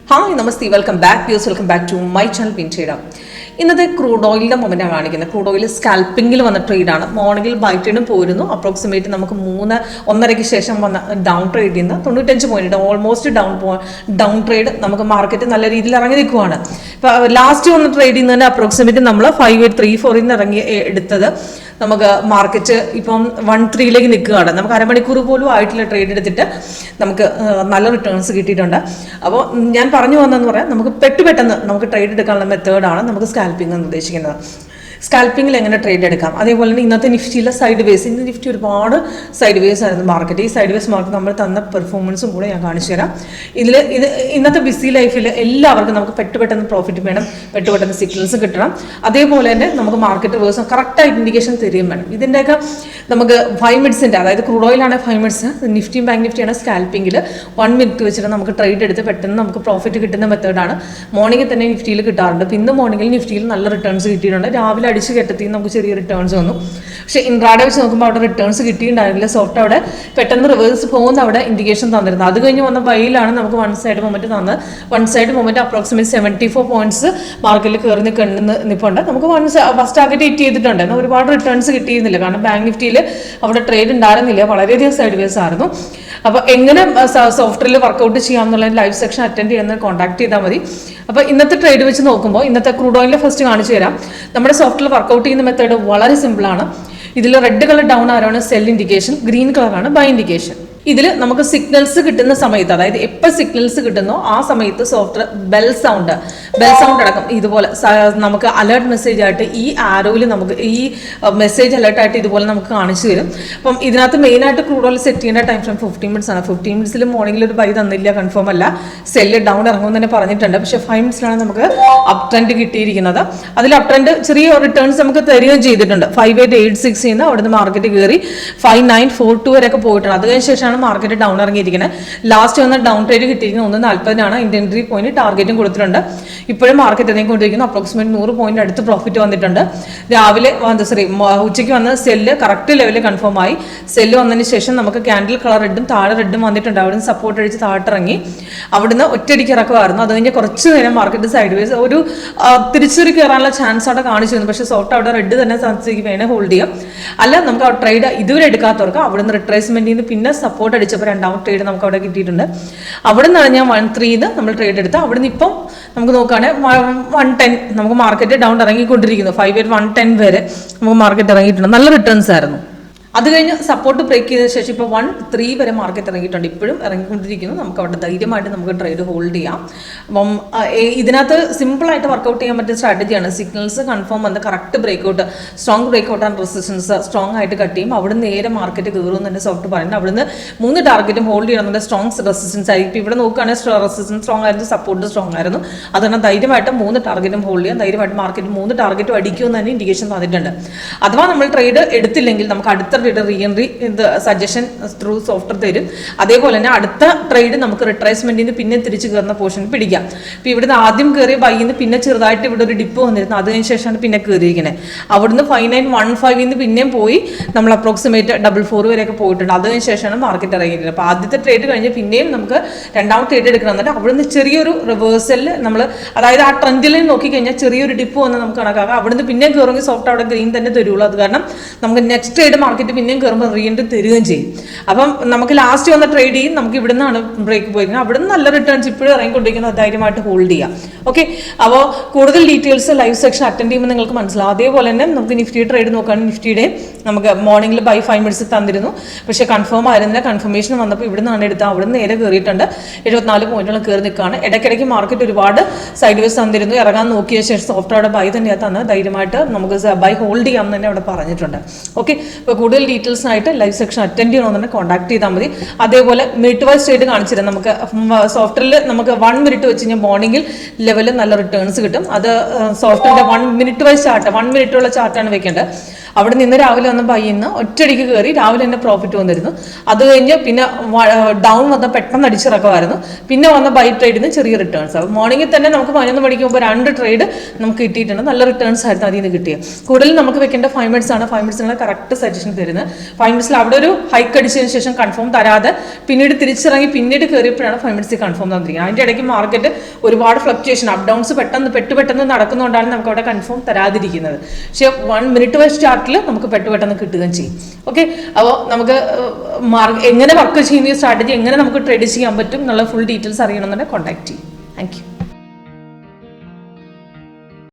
Hi നമസ്തേ, welcome back to my channel pin ചെയ്യണം. ഇന്നത്തെ ക്രൂഡ് ഓയിലിൻ്റെ മൊമെൻ്റാണ് കാണിക്കുന്നത്. ക്രൂഡ് ഓയിൽ സ്കാൽപ്പിങ്ങിൽ വന്ന ട്രേഡാണ്. മോർണിംഗിൽ ബൈ ട്രേഡും പോയിരുന്നു. അപ്രോക്സിമേറ്റ് നമുക്ക് 1:30 ശേഷം വന്ന ഡൗൺ ട്രേഡിൽ നിന്ന് 95 പോയിന്റ് ഓൾമോസ്റ്റ് ഡൗൺ ട്രേഡ് നമുക്ക് മാർക്കറ്റ് നല്ല രീതിയിൽ ഇറങ്ങി നിൽക്കുവാണ്. ഇപ്പോൾ ലാസ്റ്റ് വന്ന ട്രേഡിൽ നിന്ന് തന്നെ അപ്രോക്സിമേറ്റ് നമ്മൾ 5834 നിന്ന് ഇറങ്ങി എടുത്തത് നമുക്ക് മാർക്കറ്റ് ഇപ്പം 13 നിൽക്കുകയാണ്. നമുക്ക് അരമണിക്കൂർ പോലും ആയിട്ടുള്ള ട്രേഡ് എടുത്തിട്ട് നമുക്ക് നല്ല റിട്ടേൺസ് കിട്ടിയിട്ടുണ്ട്. അപ്പോൾ ഞാൻ പറഞ്ഞു വന്നതെന്ന് പറയാം, നമുക്ക് പെട്ടെന്ന് നമുക്ക് ട്രേഡ് എടുക്കാനുള്ള മെത്തേഡാണ് നമുക്ക് സ്കാൽപ്പിംഗ് എന്ന് ഉദ്ദേശിക്കുന്നത്. സ്കാൽപ്പിങ്ങിൽ എങ്ങനെ ട്രേഡ് എടുക്കാം, അതേപോലെ തന്നെ ഇന്നത്തെ നിഫ്റ്റിയിലെ സൈഡ് വേസ്, ഇന്ന് നിഫ്റ്റി ഒരുപാട് സൈഡ് വേസ് ആയിരുന്നു മാർക്കറ്റ്. ഈ സൈഡ് വേസ് മാർക്കറ്റ് നമ്മൾ തന്ന പെർഫോമൻസും കൂടെ ഞാൻ കാണിച്ചു തരാം. ഇന്നത്തെ ബിസി ലൈഫിൽ എല്ലാവർക്കും നമുക്ക് പെട്ടെന്ന് പ്രോഫിറ്റ് വേണം, പെട്ടെന്ന് സിഗ്നൽസ് കിട്ടണം. അതേപോലെ തന്നെ നമുക്ക് മാർക്കറ്റ് വേഴ്സ് കറക്റ്റായിട്ട് ഇൻഡിക്കേഷൻ തരികയും വേണം. ഇതിൻ്റെയൊക്കെ നമുക്ക് 5 മിനിറ്റ്സിൻ്റെ, അതായത് ക്രൂഡ് ഓയിലാണ് 5 മിനിറ്റ്സ്, നിഫ്റ്റിയും ബാങ്ക് നിഫ്റ്റിയാണ് സ്കാൽപ്പിങ്ങിൽ 1 മിനിറ്റ് വെച്ചിട്ട് നമുക്ക് ട്രേഡ് എടുത്ത് പെട്ടെന്ന് നമുക്ക് പ്രോഫിറ്റ് കിട്ടുന്ന മെത്തേഡാണ്. മോർണിംഗിൽ തന്നെ നിഫ്റ്റിയിൽ കിട്ടാറുണ്ട്. പിന്നെ മോർണിംഗിൽ നിഫ്റ്റിയിൽ നല്ല റിട്ടേൺസ് കിട്ടിയിട്ടുണ്ട്. രാവിലെ അടിച്ച് കെട്ടത്തിൽ നമുക്ക് ചെറിയ റിട്ടേൺസ് വന്നു. പക്ഷേ ഇൻട്രാഡേ വെച്ച് നോക്കുമ്പോൾ അവിടെ റിട്ടേൺസ് കിട്ടിയിട്ടുണ്ടായിരുന്നില്ല. സോഫ്റ്റ് അവിടെ പെട്ടെന്ന് റിവേഴ്സ് പോകുന്ന അവിടെ ഇൻഡിക്കേഷൻ തന്നിരുന്നത്. അത് കഴിഞ്ഞ് വന്ന വൈയിലാണ് നമുക്ക് വൺ സൈഡ് മൊമെന്റ് തന്നത്. One side moment approximate 74 points മാർക്കറ്റിൽ കയറി നിൽപ്പുണ്ട്. നമുക്ക് ഫസ്റ്റ് ടാർഗറ്റ് ഹിറ്റ് ചെയ്തിട്ടുണ്ട്. എന്നാൽ ഒരുപാട് റിട്ടേൺസ് കിട്ടിയിരുന്നില്ല. കാരണം ബാങ്ക് നിഫ്റ്റിയിൽ അവിടെ ട്രേഡ് ഉണ്ടായിരുന്നില്ല. വളരെയധികം സൈഡ് വേസ് ആയിരുന്നു. അപ്പോൾ എങ്ങനെ സോഫ്റ്റ്വെയറിൽ വർക്കൗട്ട് ചെയ്യാമെന്നുള്ള ലൈവ് സെക്ഷൻ അറ്റൻഡ് ചെയ്യുന്നത് കോൺടാക്ട് ചെയ്താൽ മതി. അപ്പോൾ ഇന്നത്തെ ട്രേഡ് വെച്ച് നോക്കുമ്പോൾ ഇന്നത്തെ ക്രൂഡ് ഓയിലിൻ്റെ ഫസ്റ്റ് കാണിച്ചു തരാം. നമ്മുടെ സോഫ്റ്റ്വെയർ വർക്കൗട്ട് ചെയ്യുന്ന മെത്തേഡ് വളരെ സിമ്പിളാണ്. ഇതിൽ റെഡ് കളർ ഡൗൺ ആരാണ് സെൽ ഇൻഡിക്കേഷൻ, ഗ്രീൻ കളറാണ് ബൈ ഇൻഡിക്കേഷൻ. ഇതിൽ നമുക്ക് സിഗ്നൽസ് കിട്ടുന്ന സമയത്ത്, അതായത് എപ്പോൾ സിഗ്നൽസ് കിട്ടുന്നോ ആ സമയത്ത് സോഫ്റ്റ്വെയർ ബെൽ സൗണ്ട് അടക്കം ഇതുപോലെ നമുക്ക് അലേർട്ട് മെസ്സേജ് ആയിട്ട് ഈ ആരോയിൽ നമുക്ക് ഈ മെസ്സേജ് അലേർട്ടായിട്ട് ഇതുപോലെ നമുക്ക് കാണിച്ചു തരും. അപ്പം ഇതിനകത്ത് മെയിനായിട്ട് ക്രൂഡ് ഓയിൽ സെറ്റ് ചെയ്യേണ്ട ടൈം ഫ്രെയിം 15 മിനിറ്റ്സ് ആണ്. 15 മിനിറ്റ്സിൽ മോർണിംഗിൽ ഒരു ബൈ തന്നില്ല, കൺഫേം അല്ല. സെല്ല് ഡൗൺ ഇറങ്ങുമെന്ന് തന്നെ പറഞ്ഞിട്ടുണ്ട്. പക്ഷേ 5 മിനിറ്റ്സിലാണ് നമുക്ക് അപ് ട്രെൻഡ് കിട്ടിയിരിക്കുന്നത്. അതിൽ അപ് ട്രെൻഡ് ചെറിയ റിട്ടേൺസ് നമുക്ക് തരികയും ചെയ്തിട്ടുണ്ട്. 5886 നിന്ന് അവിടുന്ന് മാർക്കറ്റ് കയറി 5942 വരെയൊക്കെ പോയിട്ടുണ്ട്. അത് കഴിഞ്ഞ ശേഷമാണ് മാർക്കറ്റ് ഡൗൺ ഇറങ്ങിയിരിക്കുന്നത്. ലാസ്റ്റ് വന്ന ഡൗൺ ട്രേഡ് കിട്ടിയിരിക്കുന്നത് 140 ഇന്ത്യൻ എൻട്രി പോയിന്റ് ടാർഗറ്റും കൊടുത്തിട്ടുണ്ട്. ഇപ്പോഴും മാർക്കറ്റ് ഇറങ്ങിക്കൊണ്ടിരിക്കുന്നു. അപ്രോക്സിമേറ്റ് 100 പോയിന്റ് അടുത്ത് പ്രോഫിറ്റ് വന്നിട്ടുണ്ട്. രാവിലെ ഉച്ചയ്ക്ക് വന്ന സെല്ല് കറക്റ്റ് ലെവലിൽ കൺഫേം ആയി. സെല്ല് വന്നതിന് ശേഷം നമുക്ക് ക്യാൻഡിൽ കളർ റെഡും താഴെ റെഡും വന്നിട്ടുണ്ട്. അവിടുന്ന് സപ്പോർട്ട് അടിച്ച് താഴ്ത്തിറങ്ങി അവിടുന്ന് ഒറ്റയടിക്ക് ഇറക്കുമായിരുന്നു. അത് കഴിഞ്ഞ് കുറച്ച് നേരം മാർക്കറ്റ് സൈഡ് വേസ് ഒരു തിരിച്ചൊരു കയറാനുള്ള ചാൻസ് അവിടെ കാണിച്ചിരുന്നു. പക്ഷേ സോഫ്റ്റ് അവിടെ റെഡ് തന്നെ വേണേൽ ഹോൾഡ് ചെയ്യാം. അല്ല നമുക്ക് ട്രേഡ് ഇതുവരെ എടുക്കാത്തവർക്ക് അവിടുന്ന് റിട്രേസ്മെന്റിൽ നിന്ന് പിന്നെ സപ്പോർട്ട് അടിച്ചപ്പോൾ രണ്ടാമത്തെ ട്രേഡ് നമുക്ക് അവിടെ കിട്ടിയിട്ടുണ്ട്. അവിടെ നിന്നാണ് ഞാൻ 13 നമ്മൾ ട്രേഡ് എടുത്ത്. അവിടുന്ന് ഇപ്പം നമുക്ക് നോക്കുകയാണെങ്കിൽ 110 നമുക്ക് മാർക്കറ്റ് ഡൗൺ ഇറങ്ങിക്കൊണ്ടിരിക്കുന്നു. 5810 വരെ നമുക്ക് മാർക്കറ്റ് ഇറങ്ങിയിട്ടുണ്ട്. നല്ല റിട്ടേൺസ് ആയിരുന്നു. അത് കഴിഞ്ഞ് സപ്പോർട്ട് ബ്രേക്ക് ചെയ്തതിനു ശേഷം ഇപ്പോൾ 13 വരെ മാർക്കറ്റ് ഇറങ്ങിയിട്ടുണ്ട്. ഇപ്പോഴും ഇറങ്ങിക്കൊണ്ടിരിക്കുന്നു. നമുക്ക് അവിടെ ധൈര്യമായിട്ട് നമുക്ക് ട്രേഡ് ഹോൾഡ് ചെയ്യാം. അപ്പം ഇതിനകത്ത് സിമ്പിളായിട്ട് വർക്കൗട്ട് ചെയ്യാൻ പറ്റിയ സ്ട്രാറ്റജിയാണ്. സിഗ്നൽസ് കൺഫേം വന്ന് correct breakout, strong breakout and resistance strong ആയിട്ട് കട്ട് ചെയ്യും. അവിടെ നേരെ മാർക്കറ്റ് കയറും തന്നെ സോഫ്റ്റ് പറയുന്നത്. അവിടുന്ന് 3 ടാർഗറ്റും ഹോൾഡ് ചെയ്യണമെന്നുണ്ട്. സ്ട്രോങ് റെസിസ്റ്റൻസ് ആയി. ഇപ്പോൾ ഇവിടെ നോക്കുകയാണെങ്കിൽ റെസിസ്റ്റൻസ് സ്ട്രോങ് ആയിരുന്നു, സപ്പോർട്ട് സ്ട്രോങ് ആയിരുന്നു. അതുകൊണ്ട് ധൈര്യമായിട്ട് 3 ടാർഗറ്റും ഹോൾഡ് ചെയ്യാം. ധൈര്യമായിട്ട് മാർക്കറ്റ് 3 ടാർഗറ്റും അടിക്കുമെന്ന് തന്നെ ഇൻഡിക്കേഷൻ തന്നിട്ടുണ്ട്. അഥവാ നമ്മൾ ട്രേഡ് എടുത്തില്ലെങ്കിൽ നമുക്ക് അടുത്ത re entry suggestion through software തരും. അതേപോലെ തന്നെ അടുത്ത ട്രേഡ് നമുക്ക് റിട്രേസ്മെന്റിൽ നിന്ന് പിന്നെ തിരിച്ചു കയറുന്ന പോർഷൻ പിടിക്കാം. ഇപ്പോൾ ഇവിടുന്ന് ആദ്യം കയറിയ ബൈന്ന് പിന്നെ ചെറുതായിട്ട് ഇവിടെ ഒരു ഡിപ്പ് വന്നിരുന്നു. അത് കഴിഞ്ഞ ശേഷമാണ് പിന്നെ കയറിയിരിക്കുന്നത്. അവിടുന്ന് 5915 നിന്ന് പിന്നെയും പോയി നമ്മൾ അപ്രോക്സിമേറ്റ് 44 വരെയൊക്കെ പോയിട്ടുണ്ട്. അത് കഴിഞ്ഞ ശേഷമാണ് മാർക്കറ്റ് ഇറങ്ങിയിരുന്നത്. അപ്പോൾ ആദ്യത്തെ ട്രേഡ് കഴിഞ്ഞ് പിന്നെയും നമുക്ക് രണ്ടാമത്തെ ട്രേഡ് എടുക്കണം. എന്നിട്ട് അവിടുന്ന് ചെറിയൊരു റിവേഴ്സലിൽ നമ്മൾ, അതായത് ആ ട്രെൻഡിൽ നോക്കിക്കഴിഞ്ഞാൽ ചെറിയൊരു ഡിപ്പ് വന്ന് നമുക്ക് കണക്കാക്കാം. അവിടുന്ന് പിന്നെയും കയറുമെങ്കിൽ സോഫ്റ്റ് അവിടെ ഗ്രീൻ തന്നെ തരുള്ളൂ. അത് കാരണം നമുക്ക് നെക്സ്റ്റ് ട്രേഡ് മാർക്കറ്റ് പിന്നെയും കയറുമ്പോൾ റീ എൻട്രി തരികയും ചെയ്യും. അപ്പം നമുക്ക് ലാസ്റ്റ് വന്ന ട്രേഡ് ചെയ്യും. നമുക്ക് ഇവിടെ നിന്നാണ് ബ്രേക്ക് പോയിരിക്കുന്നത്. അവിടെ നിന്ന് നല്ല റിട്ടേൺസ് ഇപ്പോഴും ഇറങ്ങിക്കൊണ്ടിരിക്കുന്നത്. ധൈര്യമായിട്ട് ഹോൾഡ് ചെയ്യാം. ഓക്കെ, അപ്പോൾ കൂടുതൽ ഡീറ്റെയിൽസ് ലൈവ് സെക്ഷൻ അറ്റൻഡ് ചെയ്യുമ്പോൾ നിങ്ങൾക്ക് മനസ്സിലാവും. അതേപോലെ തന്നെ നമുക്ക് നിഫ്റ്റി ട്രേഡ് നോക്കുകയാണെങ്കിൽ നിഫ്റ്റിയുടെ നമുക്ക് മോർണിംഗിൽ ബൈ 5 മിനിറ്റ്സ് തന്നിരുന്നു. പക്ഷേ കൺഫേം ആയിരുന്നില്ല. കൺഫർമേഷൻ വന്നപ്പോൾ ഇവിടെ നിന്നാണ് എടുത്തത്. അവിടെ നിന്ന് നേരെ കയറിയിട്ടുണ്ട്. 74 പോയിന്റുകൾ കയറി നിൽക്കുകയാണ്. ഇടയ്ക്കിടയ്ക്ക് മാർക്കറ്റ് ഒരുപാട് സൈഡ് വേസ് തന്നിരുന്നു. ഇറങ്ങാൻ നോക്കിയ ശേഷം സോഫ്റ്റ് അവിടെ ബൈ തന്നെയാണ് തന്നത്. ധൈര്യമായിട്ട് നമുക്ക് ബൈ ഹോൾഡ് ചെയ്യാമെന്ന് തന്നെ അവിടെ പറഞ്ഞിട്ടുണ്ട്. ഓക്കെ, ഇപ്പോൾ കൂടുതൽ ഡീറ്റെയിൽസ് ആയിട്ട് ലൈവ് സെക്ഷൻ അറ്റൻഡ് ചെയ്യണമെന്നുണ്ടെങ്കിൽ കോൺടാക്ട് ചെയ്താൽ മതി. അതേപോലെ മിനിറ്റ് വൈസ് ട്രേഡ് കാണിച്ചിട്ട് നമുക്ക് സോഫ്റ്റ്വെയറിൽ നമുക്ക് 1 മിനിറ്റ് വെച്ച് കഴിഞ്ഞാൽ മോർണിംഗിൽ ലെവലിൽ നല്ല റിട്ടേൺസ് കിട്ടും. അത് സോഫ്റ്റ്വെയറിന്റെ 1 മിനിറ്റ് വൈസ് ചാർട്ട്, 1 മിനിറ്റുള്ള ചാർട്ടാണ് വെക്കേണ്ടത്. അവിടെ നിന്ന് രാവിലെ വന്ന് ബൈ ചെയ്യുന്ന ഒറ്റയടിക്ക് കയറി രാവിലെ തന്നെ പ്രോഫിറ്റ് വന്നിരുന്നു. അത് കഴിഞ്ഞ് പിന്നെ ഡൗൺ വന്ന പെട്ടെന്ന് അടിച്ചിറക്കമായിരുന്നു. പിന്നെ വന്ന ബൈ ട്രേഡിന് ചെറിയ റിട്ടേൺസ്. അപ്പോൾ മോർണിംഗിൽ തന്നെ നമുക്ക് 11 മണിക്ക് മുമ്പ് 2 ട്രേഡ് നമുക്ക് കിട്ടിയിട്ടുണ്ട്. നല്ല റിട്ടേൺസ് ആയിരുന്നു അതിൽ നിന്ന് കിട്ടിയത്. കൂടുതൽ നമുക്ക് വെക്കേണ്ട 5 മിനിറ്റ്സ് ആണ്. 5 മിനിറ്റ്സിനുള്ള കറക്റ്റ് സജഷൻ തരുന്നത്. 5 മിനിറ്റ്സിൽ അവിടെ ഒരു ഹൈക്ക് അടിച്ചതിന് ശേഷം കൺഫേം തരാതെ പിന്നീട് തിരിച്ചിറങ്ങി പിന്നീട് കയറിയപ്പോഴാണ് 5 മിനിറ്റ്സ് കൺഫേം തന്നിരിക്കുന്നത്. അതിൻ്റെ ഇടയ്ക്ക് മാർക്കറ്റ് ഒരുപാട് ഫ്ലക്ച്വേഷൻ അപ്പ് ഡൗൺസ് പെട്ടെന്ന് നടക്കുന്നതുകൊണ്ടാണ് നമുക്ക് അവിടെ കൺഫേം തരാതിരിക്കുന്നത്. പക്ഷേ 1 മിനിറ്റ് വൈസ് ചാർട്ടിൽ നമുക്ക് പെട്ടെന്ന് കിട്ടുകയും ചെയ്യും. ഓക്കെ, അപ്പോൾ നമുക്ക് എങ്ങനെ വർക്ക് ചെയ്യുന്ന സ്ട്രാറ്റജി എങ്ങനെ നമുക്ക് ട്രേഡ് ചെയ്യാൻ പറ്റും എന്നുള്ള ഫുൾ ഡീറ്റെയിൽസ് അറിയണമെന്നുണ്ടെങ്കിൽ കോൺടാക്ട് ചെയ്യും. Thank you.